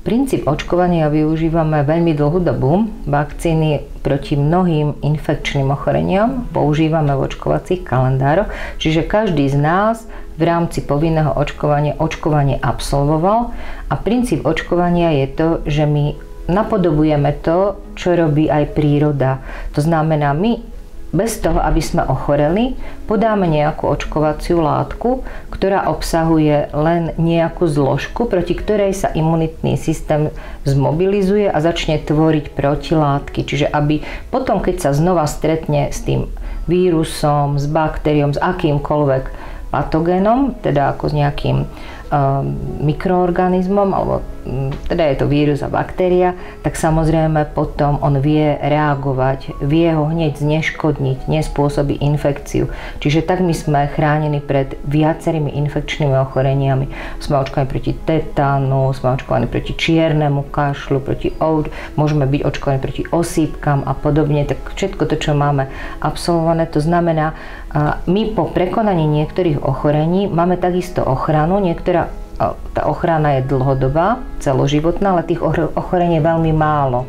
Princíp očkovania využívame veľmi dlhú dobu. Vakcíny proti mnohým infekčným ochoreniam používame v očkovacích kalendároch, čiže každý z nás v rámci povinného očkovania očkovanie absolvoval a princíp očkovania je to, že my napodobujeme to, čo robí aj príroda. To znamená, my bez toho, aby sme ochoreli, podáme nejakú očkovaciu látku, ktorá obsahuje len nejakú zložku, proti ktorej sa imunitný systém zmobilizuje a začne tvoriť protilátky. Čiže aby potom, keď sa znova stretne s tým vírusom, s baktériom, s akýmkoľvek patogénom, teda ako s nejakým mikroorganizmom, alebo teda je to vírus a baktéria, tak samozrejme potom on vie reagovať, vie ho hneď zneškodniť, nespôsobí infekciu. Čiže tak my sme chránení pred viacerými infekčnými ochoreniami. Sme očkovaní proti tetánu, sme očkovaní proti čiernemu kašľu, môžeme byť očkovaní proti osýpkam a podobne. Tak všetko to, čo máme absolvované, to znamená, my po prekonaní niektorých ochorení máme takisto ochranu, tá ochrana je dlhodobá, celoživotná, ale tých ochorení je veľmi málo.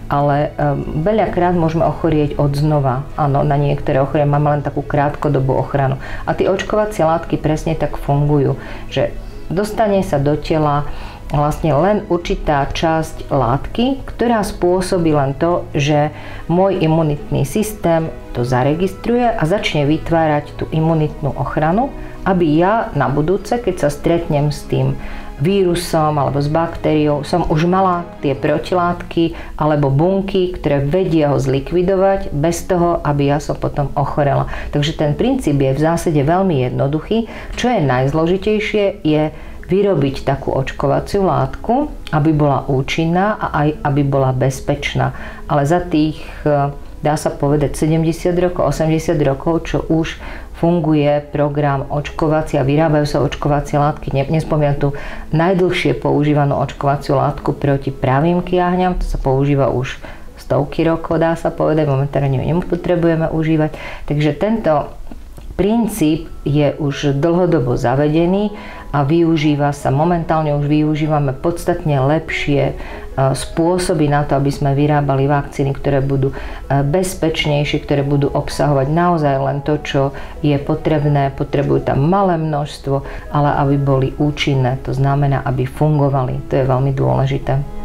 Ale veľakrát môžeme ochorieť odznova. Áno, na niektoré ochorenia máme len takú krátkodobú ochranu. A tie očkovacie látky presne tak fungujú, že dostane sa do tela vlastne len určitá časť látky, ktorá spôsobí len to, že môj imunitný systém to zaregistruje a začne vytvárať tú imunitnú ochranu, aby ja na budúce, keď sa stretnem s tým vírusom alebo s baktériou, som už mala tie protilátky alebo bunky, ktoré vedia ho zlikvidovať bez toho, aby ja som potom ochorela. Takže ten princíp je v zásade veľmi jednoduchý. Čo je najzložitejšie, je vyrobiť takú očkovaciu látku, aby bola účinná a aj aby bola bezpečná. Ale za tých, dá sa povedať, 70 rokov, 80 rokov, čo už funguje program očkovací a vyrábajú sa očkovacie látky. Nespomínam tu najdlhšie používanú očkovaciu látku proti pravým kiahňam, to sa používa už stovky rokov, dá sa povedať, momentálne ju nepotrebujeme užívať. Takže tento princíp je už dlhodobo zavedený a využíva sa, momentálne už využívame podstatne lepšie spôsoby na to, aby sme vyrábali vakcíny, ktoré budú bezpečnejšie, ktoré budú obsahovať naozaj len to, čo je potrebné. Potrebujú tam malé množstvo, ale aby boli účinné, to znamená, aby fungovali. To je veľmi dôležité.